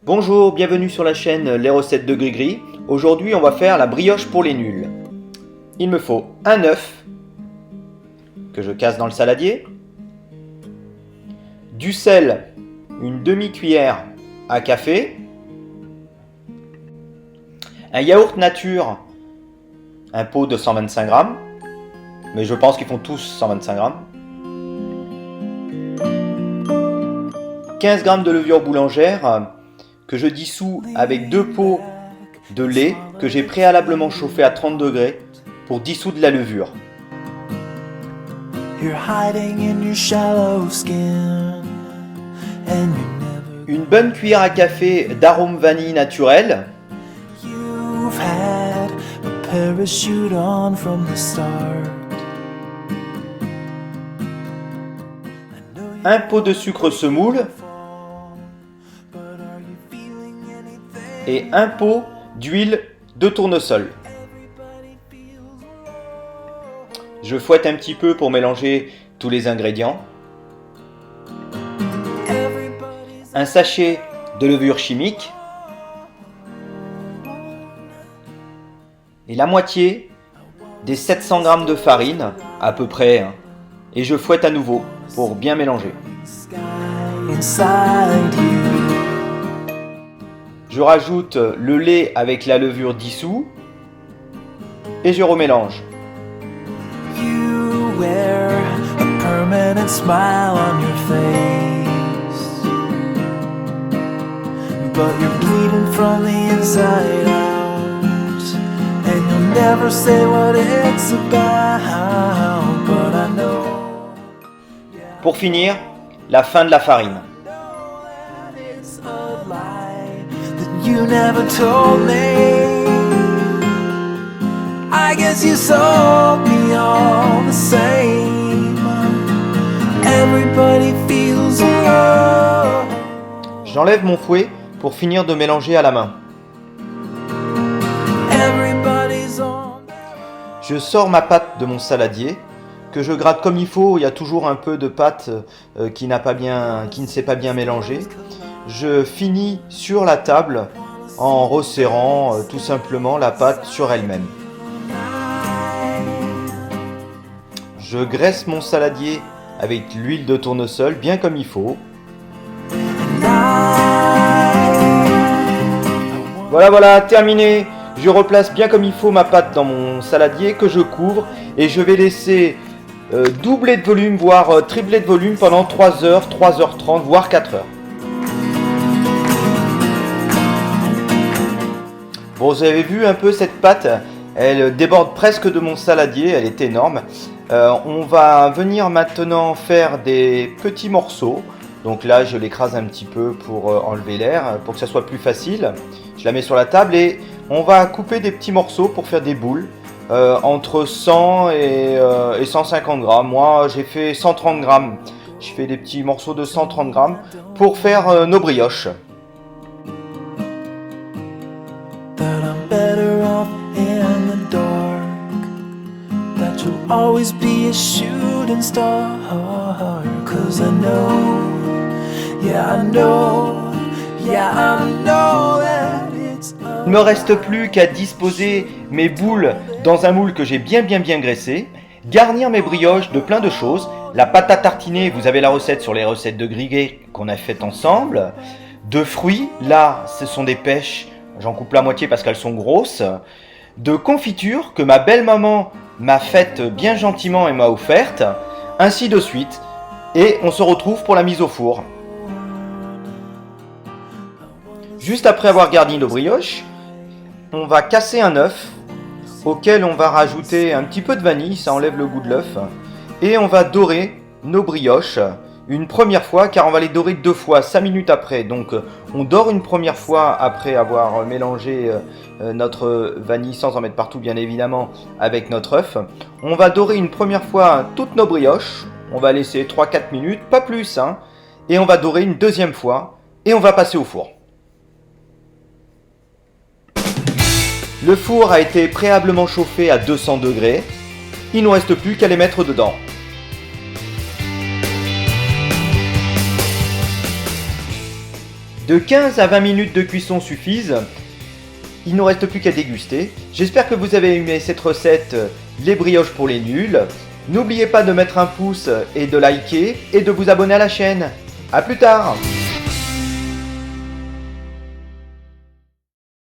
Bonjour, bienvenue sur la chaîne Les Recettes de Grigri. Aujourd'hui, on va faire la brioche pour les nuls. Il me faut un œuf que je casse dans le saladier, du sel, une demi-cuillère à café, un yaourt nature, un pot de 125 grammes, mais je pense qu'ils font tous 125 grammes, 15 grammes de levure boulangère que je dissous avec 2 pots de lait que j'ai préalablement chauffé à 30 degrés pour dissoudre la levure. Une bonne cuillère à café d'arôme vanille naturel. Un pot de sucre semoule. Et un pot d'huile de tournesol. Je fouette un petit peu pour mélanger tous les ingrédients. Un sachet de levure chimique. Et la moitié des 700 g de farine, à peu près. Et je fouette à nouveau pour bien mélanger. Je rajoute le lait avec la levure dissous et je remélange. Pour finir, la fin de la farine. You never told me. I guess you sold me all the same. Everybody feels alone. J'enlève mon fouet pour finir de mélanger à la main. Je sors ma pâte de mon saladier que je gratte comme il faut. Il y a toujours un peu de pâte qui ne s'est pas bien mélangée. Je finis sur la table en resserrant tout simplement la pâte sur elle-même. Je graisse mon saladier avec l'huile de tournesol bien comme il faut. Voilà, terminé. Je replace bien comme il faut ma pâte dans mon saladier que je couvre et je vais laisser doubler de volume, voire tripler de volume pendant 3 heures, 3h30, voire 4 heures. Bon, vous avez vu un peu cette pâte, elle déborde presque de mon saladier, elle est énorme. On va venir maintenant faire des petits morceaux. Donc là, je l'écrase un petit peu pour enlever l'air, pour que ça soit plus facile. Je la mets sur la table et on va couper des petits morceaux pour faire des boules. Entre 100 et 150 grammes. Moi, j'ai fait 130 grammes. Je fais des petits morceaux de 130 grammes pour faire nos brioches. Il ne me reste plus qu'à disposer mes boules dans un moule que j'ai bien graissé, garnir mes brioches de plein de choses. La pâte à tartiner, vous avez la recette sur les recettes de Grigri qu'on a faites ensemble. De fruits, là ce sont des pêches, j'en coupe la moitié parce qu'elles sont grosses. De confiture que ma belle-maman m'a faite bien gentiment et m'a offerte, ainsi de suite. Et on se retrouve pour la mise au four. Juste après avoir garni nos brioches, on va casser un œuf auquel on va rajouter un petit peu de vanille, ça enlève le goût de l'œuf. Et on va dorer nos brioches une première fois, car on va les dorer 2 fois, 5 minutes après. Donc on dore une première fois après avoir mélangé notre vanille, sans en mettre partout bien évidemment, avec notre œuf. On va dorer une première fois toutes nos brioches, on va laisser 3-4 minutes, pas plus, et on va dorer une deuxième fois, et on va passer au four. Le four a été préalablement chauffé à 200 degrés. Il ne nous reste plus qu'à les mettre dedans. De 15 à 20 minutes de cuisson suffisent. Il ne nous reste plus qu'à déguster. J'espère que vous avez aimé cette recette, les brioches pour les nuls. N'oubliez pas de mettre un pouce et de liker et de vous abonner à la chaîne. A plus tard!